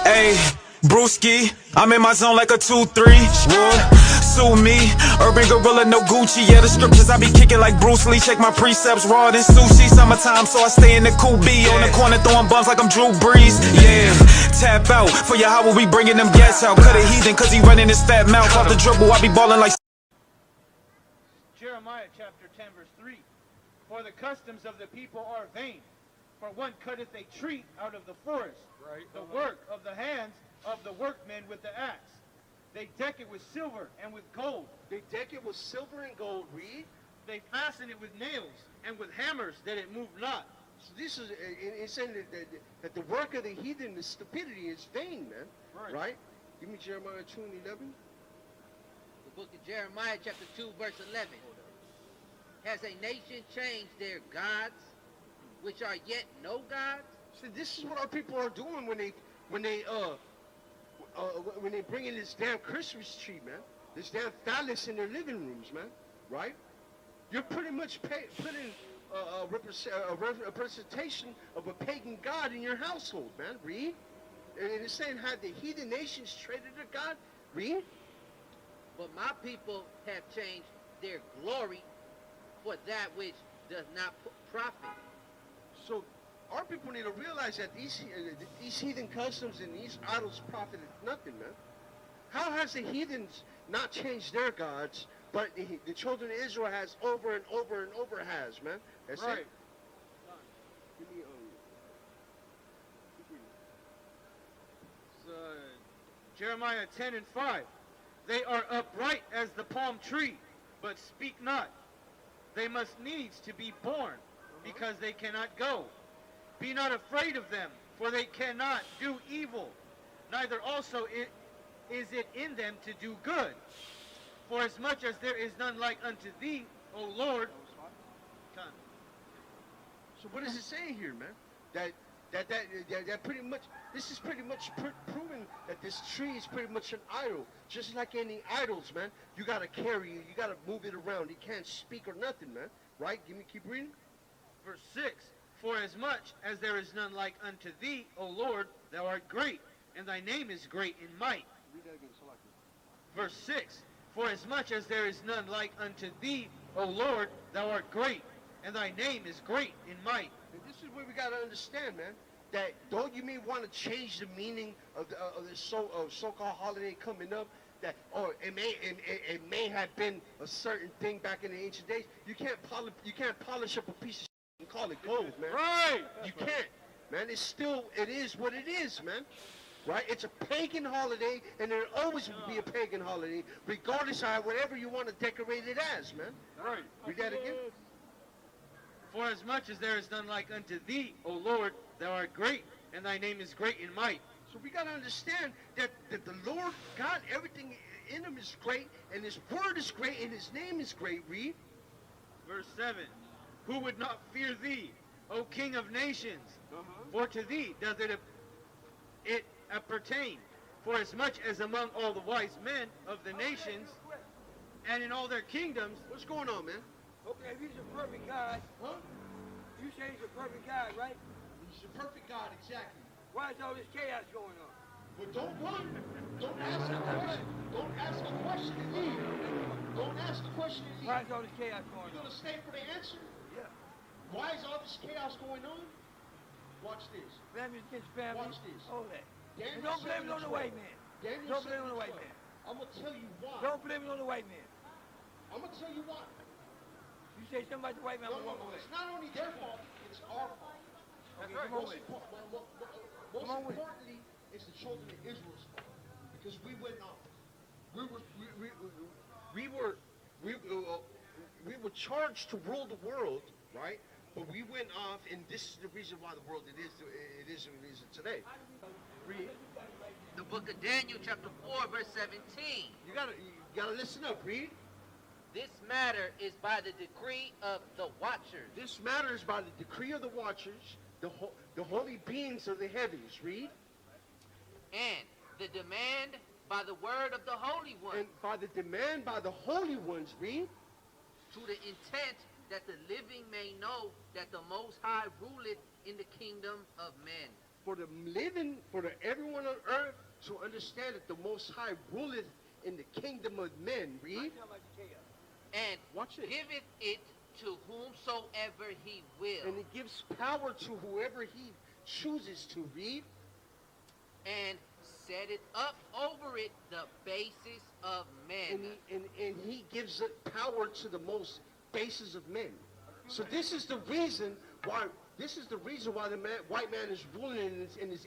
Ayy, Brewski, I'm in my zone like a 2-3. Would sue me, urban gorilla, no Gucci. Yeah, the scriptures I be kicking like Bruce Lee. Check my precepts, raw than sushi. Summertime, so I stay in the cool B. On the corner throwing bumps like I'm Drew Brees. Yeah, tap out for your how we bringing them gas out. Cut a heathen cause he running his fat mouth. Off the dribble, I be balling like Jeremiah chapter 10 verse 3. For the customs of the people are vain. For one cutteth a tree out of the forest, the work of the hands of the workmen with the axe. They deck it with silver and with gold. They deck it with silver and gold, read. They fasten it with nails and with hammers that it move not. So this is, it's saying that the work of the heathen, the stupidity is vain, man. Right? Give me Jeremiah 2 and 11. The book of Jeremiah chapter 2 verse 11. Has a nation changed their gods, which are yet no gods? So this is what our people are doing when they bring in this damn Christmas tree, man. This damn phallus in their living rooms, man. Right? You're pretty much putting a representation of a pagan god in your household, man. Read. And it's saying how the heathen nations traded their God. Read. But my people have changed their glory for that which does not profit. So our people need to realize that these heathen customs and these idols profited nothing, man. How has the heathens not changed their gods, but the children of Israel has over and over and over has, man? That's right. It. Give me, Jeremiah 10 and 5. They are upright as the palm tree, but speak not. They must needs to be born, because they cannot go. Be not afraid of them, for they cannot do evil. Neither also is it in them to do good. For as much as there is none like unto thee, O Lord. So what is it saying here, man? That pretty much, this is pretty much proving that this tree is pretty much an idol. Just like any idols, man. You gotta carry it, you gotta move it around. It can't speak or nothing, man. Right? Keep reading. Verse 6. For as much as there is none like unto thee, O Lord, thou art great, and thy name is great in might. Read that again, so like it. Verse 6. For as much as there is none like unto thee, O Lord, thou art great, and thy name is great in might. And this is what we gotta understand, man. That though you may want to change the meaning of the so-called holiday coming up, that it may have been a certain thing back in the ancient days. You can't polish up a piece of shit and call it gold, man. Right. You can't, man. It is what it is, man. Right? It's a pagan holiday, and there always will be a pagan holiday, regardless of whatever you want to decorate it as, man. Right. Read that again. For as much as there is none like unto thee, O Lord, thou art great, and thy name is great in might. So we got to understand that the Lord God, everything in him is great, and his word is great, and his name is great. Read. Verse 7. Who would not fear thee, O King of nations? For to thee doth it appertain. For as much as among all the wise men of the nations, and in all their kingdoms. What's going on, man? Okay, if he's a perfect God, Huh? you say he's a perfect God, right? He's a perfect God, exactly. Why is all this chaos going on? But don't run. Don't ask a question. Don't ask a question and leave. Don't ask a question and leave. Why is all this chaos going You're on? going to stay for the answer? Yeah. Why is all this chaos going on? Watch this. Family against family. Watch this. All that. Daniel And don't blame it on the 7:12. white man. Daniel Don't blame it on the white 7:12. man. I'm going to tell you why. Don't blame it on the white man. I'm going to tell you why. You say something about the white man, I'm No, gonna walk away. it's not only their fault, it's our fault. Okay, come on with it. Most Come on with it. importantly, it's the children of Israel's fault. Because we went off. We were charged to rule the world, right? But we went off, and this is the reason why the world it is what it is today. Read. The book of Daniel chapter 4 verse 17. You gotta listen up. Read. This matter is by the decree of the watchers. This matter is by the decree of the watchers, the holy beings of the heavens. Read. And the demand by the word of the Holy One. And by the demand by the holy ones. Read. To the intent that the living may know that the Most High ruleth in the kingdom of men. for the living, for the everyone on earth to understand that the Most High ruleth in the kingdom of men. Read. And Watch it. giveth it to whomsoever he will. And he gives power to whoever he chooses to. Read. And set it up over it the basis of men. And he gives power to the most bases of men. So this is the reason why. This is the reason why the white man is ruling in his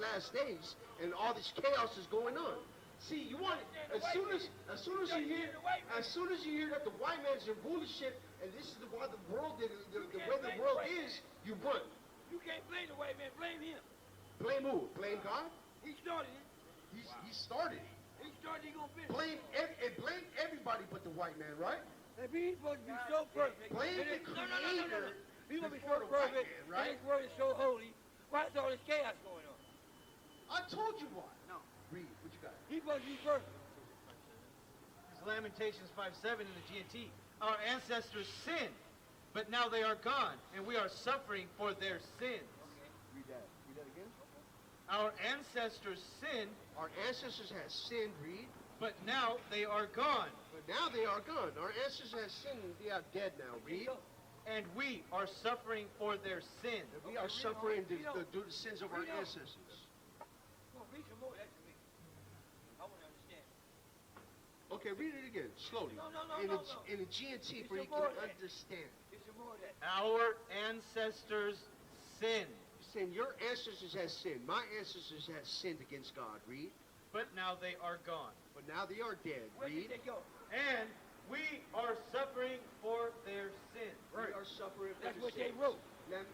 last days, and all this chaos is going on. See, you want as soon as you hear that the white man's in rulership, and this is why the world the way the world is, you run. You can't blame the white man. Blame him. Blame who? Blame God? He started it. He started. He started. He gonna finish. Blame everybody but the white man, right? If he's supposed to be so perfect. Blame the No. Creator. He's gonna be before so the white perfect. man, right? And his word is so holy. Why is all this chaos going on? I told you why. No. Read what you got. He's supposed to be perfect. It's Lamentations 5:7 in the GNT. Our ancestors sinned, but now they are gone, and we are suffering for their sins. Read that. Read that again. Our ancestors sinned, Our ancestors had sinned. Read. but now they are gone, But now they are gone. Our ancestors had sinned and they are dead now. Read. and we are suffering for their sins. And we are suffering due to the sins of our ancestors. Well, read some more. That's me. I want to understand. Okay, read it again, slowly. No. In the GNT, It's for you some more can of that. understand. Get some more of that. Our ancestors sinned, Saying your ancestors had sinned. My ancestors had sinned against God. Read. but now they are gone. But now they are dead. Where did Read. they go? And we are suffering for their sins. We are suffering for That's the what they sins. wrote. Now,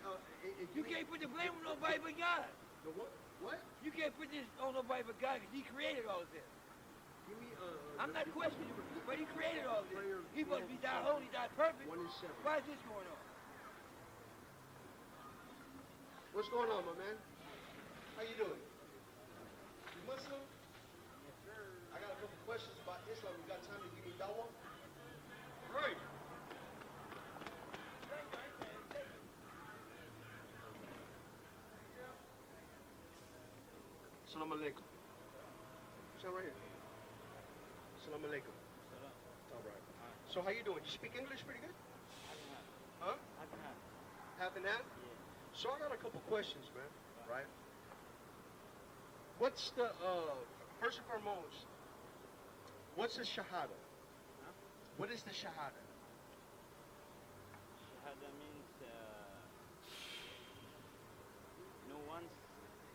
You can't put the blame on nobody but God. The what? What? You can't put this on nobody but God because he created all of this. Give me I'm not questioning him, but he created all of this. He supposed to be die holy, die perfect. 1 and 7. Why is this going on? What's going on, my man? How you doing? You Muslim? Yes, sir. I got a couple questions about Islam. You got time to give me dawah? Right. Assalamu alaikum. Stand right here. Assalamu alaikum. All right. So how you doing? You speak English pretty good? Huh? Half and half? So I got a couple questions, man. Right? What's the, first and foremost, what's the shahada? What is the shahada? Shahada means no one's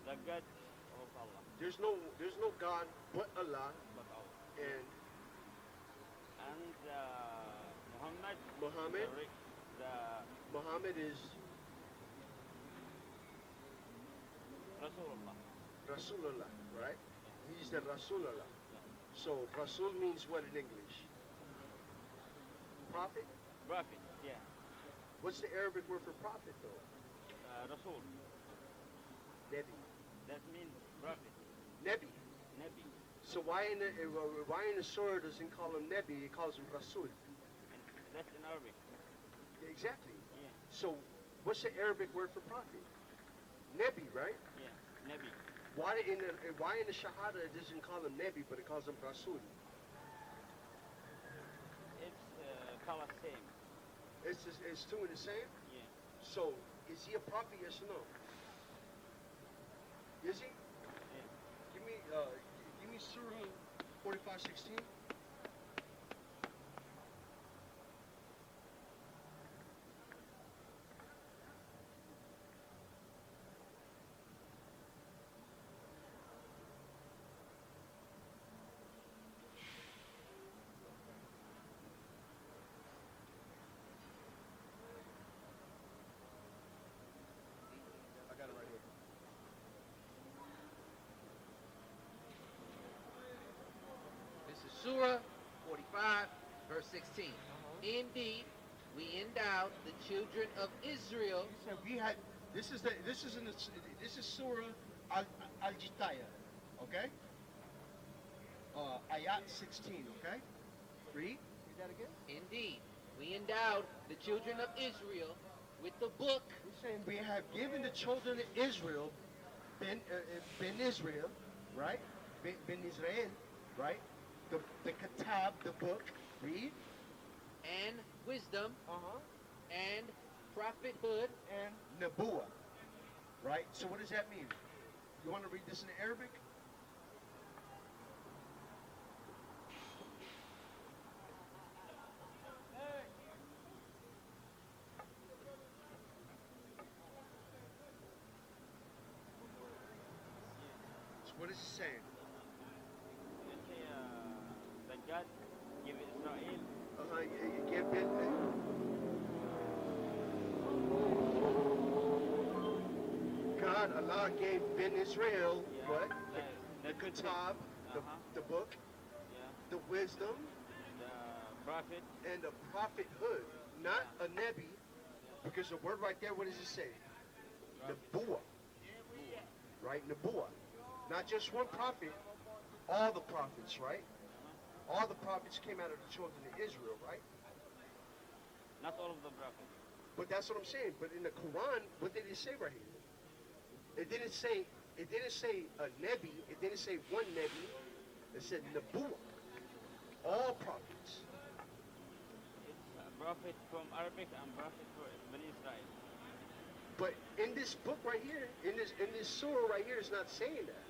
the God of Allah There's no God but Allah, but Allah. and And Muhammad, Muhammad? the Muhammad is Rasulullah. Rasulullah, right? He's the Rasulullah. So Rasul means what in English? Prophet? Prophet, yeah. What's the Arabic word for prophet though? Rasul. Nebi. That means prophet. Nebi. Nabi. So why in the surah doesn't call him Nebi? It calls him Rasul. And that's in Arabic. Exactly. Yeah. So what's the Arabic word for prophet? Nebi, right? Yeah. Nabi. Why in the Shahada it doesn't call him Nebi, but it calls him Rasul? It's color same. It's two in the same. Yeah. So is he a prophet? Yes or no? Is he? Yeah. Give me Surah 45:16. I got it right here. This is Surah 45, verse 16. Indeed, we endowed the children of Israel. So we had this is Surah Al-Jitaya, okay? Ayat 16, okay? Read that again. Indeed, we endowed the children of Israel with the book He's saying we have given the children of Israel Ben Israel, right? Ben Israel, right? The Kitab, the book. Read. and wisdom, Uh-huh. and prophethood, And Nebuah, right? So what does that mean? You want to read this in Arabic? So what is it saying? You say, the God give Israel. You give Ben. God, Allah gave Ben Israel Yeah, what? the The Kitab, Uh-huh. the book, Yeah, the wisdom, the prophet. and the prophethood, not a Nebi, because the word right there, what does it say? Nebuah, right? Nebuah. Not just one prophet, all the prophets, right? All the prophets came out of the children of Israel, right? Not all of the prophets. But that's what I'm saying. But in the Quran, what did it say right here? It didn't say a Nebi, it didn't say one Nebi, it said Nebuah. All prophets. It's a prophet from Arabic and prophet for Bani Israel. But in this book right here, in this surah right here, it's not saying that.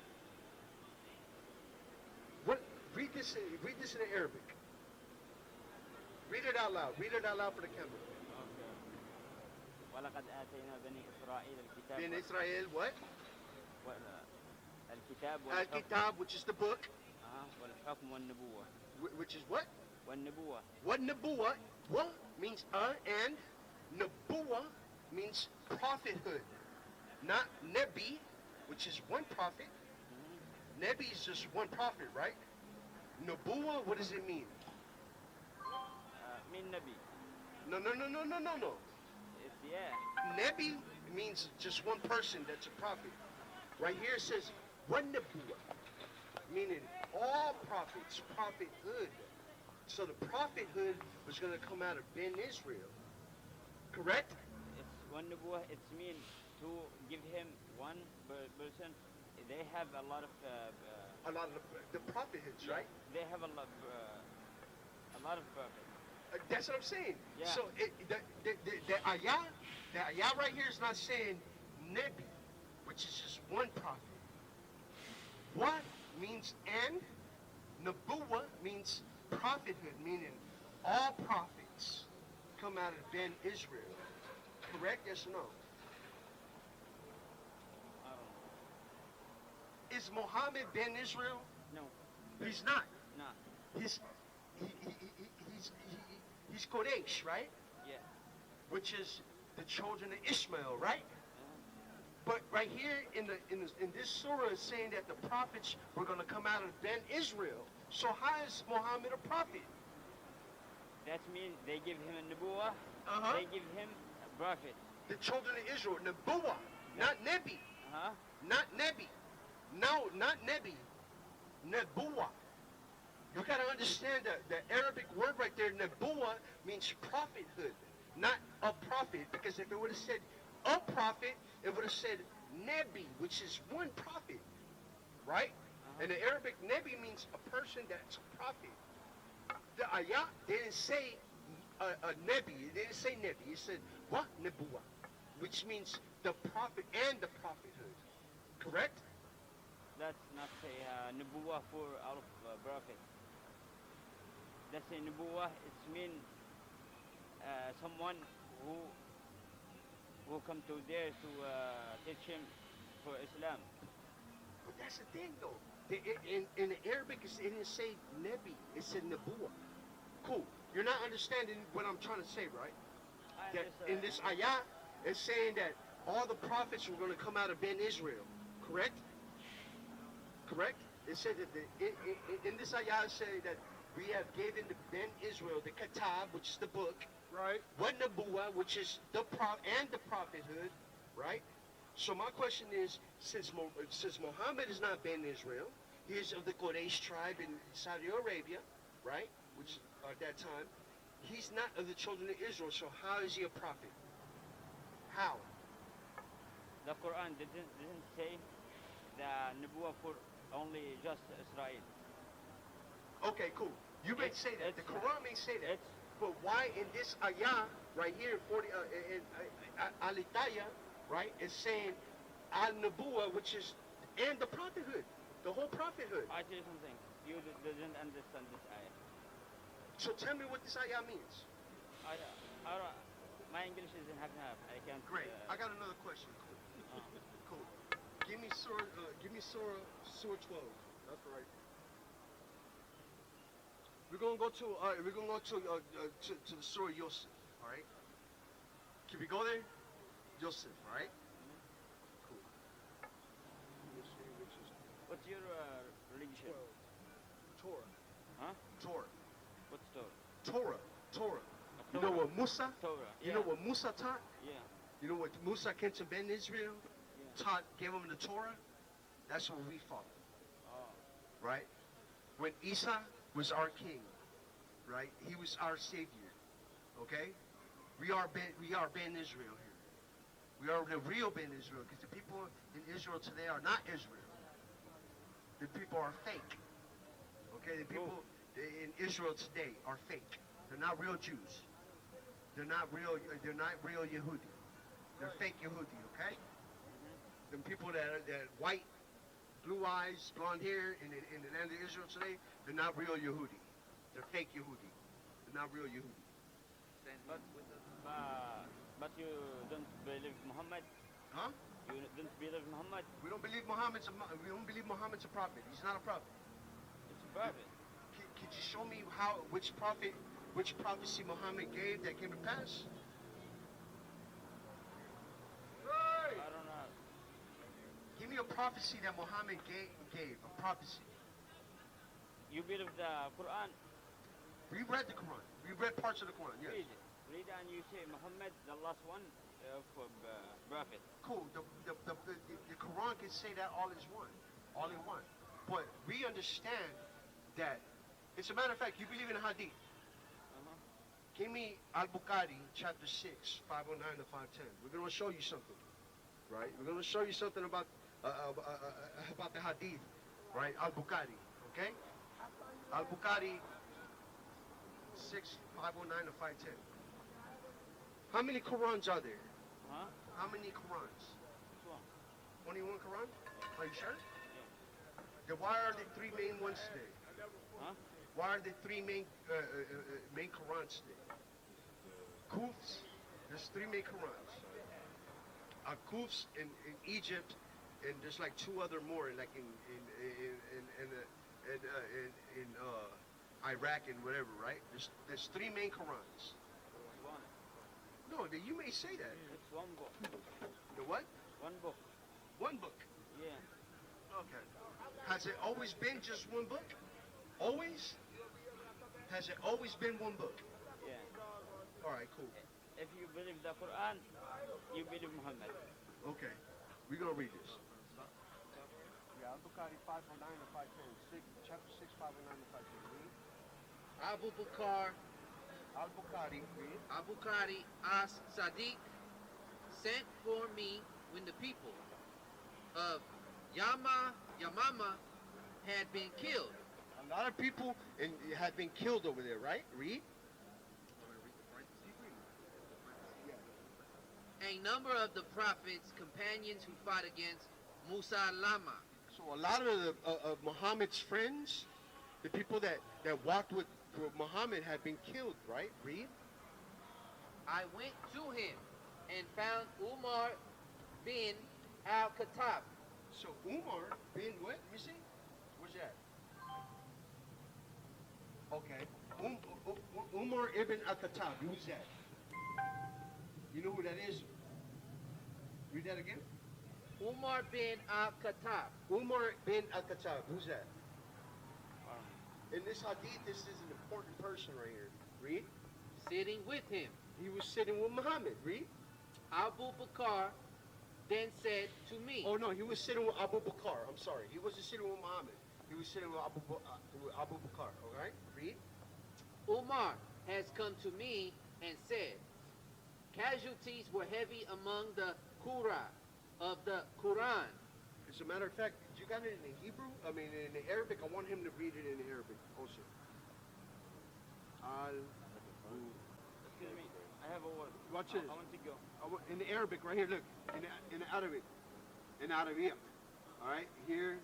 What? Read this in Arabic. Read it out loud. Read it out loud for the camera. Okay. ولقد آتينا بني إسرائيل الكتاب In Israel, what? الكتاب والحكم Al-Kitab, which is the book, والحكم والنبوة which is what? والنبوة. What Nebuah? What means and Nebuah means prophethood. Not Nebi, which is one prophet. Nebi is just one prophet, right? Nebuah, what does it mean? من نبي. No. It's Nebi means just one person that's a prophet. Right here it says, one Nebuah, meaning all prophets, prophethood. So the prophethood was going to come out of Ben Israel. Correct? It's one نبوة. It's mean to give him one person. They have a lot of A lot of the prophethoods, right? They have a lot of prophets. That's what I'm saying. Yeah. So the ayah right here is not saying Nebi, which is just one prophet. What means and? Nebuah means prophethood, meaning all prophets come out of Ben Israel. Correct? Yes or no? I don't know. Is Muhammad Ben Israel? No, He's not. no. He's Quraysh, right? Yeah. Which is the children of Ishmael, right? But right here in this surah is saying that the prophets were going to come out of Ben Israel. So how is Muhammad a prophet? That means they give him a nubuwa. Uh-huh. They give him a prophet. The children of Israel, Nebuah, not Nebi, Uh-huh. not Nebi. No, not Nebi, Nebuah. You got to understand that the Arabic word right there, Nebuah, means prophethood, not a prophet. Because if it would have said a prophet, it would have said Nebi, which is one prophet, right? In the Arabic, Nebi means a person that's a prophet. The ayah didn't say a Nebi. It didn't say Nebi. It said what? Nebuah, which means the prophet and the prophethood. Correct? That's not a nubuwa for all of prophet. That's a nubuwa. It's mean someone who come to there to teach him for Islam. But that's the thing, though. In the Arabic, it didn't say Nebi. It said Nebuah. Cool. You're not understanding what I'm trying to say, right? That in this ayah, it's saying that all the prophets were going to come out of Ben Israel. Correct? Correct? It said that in this ayah, it said that we have given to Ben Israel the Kitab, which is the book. Right. What Nebuah, which is the prophethood, right? So my question is, since Muhammad is not Ben Israel, he is of the Quraysh tribe in Saudi Arabia, right? Which at that time, he's not of the children of Israel. So how is he a prophet? How? The Quran didn't say the Nubuwa for only just Israel. Okay, cool. You may say that. The Quran may say that. It's But why in this ayah right here, 40 in Alitaya, right, is saying al-Nubuwa, which is, and the prophethood, the whole prophethood. I tell you something. You didn't understand this ayah. So tell me what this ayah means. My English is in half and half. I can't. Great. I got another question. Cool. Cool. Give me Surah 12. That's right. We're gonna go to to the Surah Yosef. All right. Can we go there? Yosef. All right. Cool. Let me see which is What's your religion? Torah. Huh? Torah. What's Torah? Torah. You know what Musa? Torah. You know what Musa taught? Yeah. You know what Musa came to Ben Israel? Yeah. Gave him the Torah? That's what we follow. Oh. Right? When Isa was our king, right? He was our savior. Okay? We are Ben Israel here. We are the real Ben Israel, because the people in Israel today are not Israel. The people are fake. Okay? The people in Israel today are fake. They're not real Jews. They're not real Yehudi. They're fake Yehudi, okay? The people that white, blue eyes, blonde hair in the land of Israel today, they're not real Yehudi. They're fake Yehudi. They're not real Yehudi. But you don't believe Muhammad? Huh? You don't believe Muhammad? We don't believe Muhammad's a prophet. He's not a prophet. It's a prophet. Could you show me which prophecy Muhammad gave that came to pass? I don't know. Give me a prophecy that Muhammad gave. A prophecy. You believe the Quran? We read the Quran. We read parts of the Quran. Yes. Read it. Read and you say Muhammad, the last one of prophet. Cool. The Quran can say that all in one. But we understand that. As a matter of fact, you believe in Hadith. Give me Al-Bukhari, chapter 6, 509 to 510. We're going to show you something, right? We're going to show you something about the Hadith, right? Al-Bukhari, okay? Al-Bukhari 6, 509 to 510. How many Qurans are there? Huh? How many Qurans? Which one? 21 Quran? Are you sure? Yeah. Then why are the three main ones today? Huh? Why are the three main Qurans today? Kufs, there's three main Qurans. Kufs in Egypt, and there's like two other more, like in Iraq and whatever, right? There's three main Qurans. One. No, you may say that. It's one book. The what? One book. One book. Yeah. Okay. Has it always been just one book? Always? Has it always been one book? Yeah. All right, cool. If you believe the Quran, you believe Muhammad. Okay. We're going to read this. Yeah, Al-Bukhari 509 to 510. Chapter 6, 509 to 510. Abu Bakr Al-Bukhari. Abu Bakr as-Sadiq sent for me when the people of Yamama had been killed. A lot of people had been killed over there, right? Read. A number of the prophets' companions who fought against Musa Lama. So a lot of Muhammad's friends, the people that walked with Muhammad, had been killed, right? Read. I went to him and found Umar bin al-Khattab. So Umar bin what? Let me see. Where's that? Okay. Umar ibn al-Khattab. Who's that? You know who that is? Read that again. Umar bin al-Khattab. Umar bin al-Khattab. Who's that? In this hadith, this is an important person right here. Read. Sitting with him. He was sitting with Muhammad. Read. Abu Bakr then said to me. Oh no, he was sitting with Abu Bakr. I'm sorry. He wasn't sitting with Muhammad. He was sitting with Abu Bakr. All right. Read. Umar has come to me and said, casualties were heavy among the Qur'an of the Quran. As a matter of fact, you got it in the Hebrew? I mean, in the Arabic. I want him to read it in Arabic also. Excuse me, I have a word. Watch this. I want to go. In the Arabic, right here. Look, in the Arabic, in Arabic. All right, here.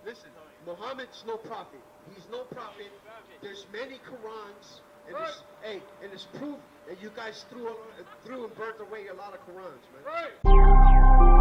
Listen, Muhammad's no prophet. He's no prophet. There's many Qurans, and it's proof that you guys threw and burnt away a lot of Qurans, man. Right.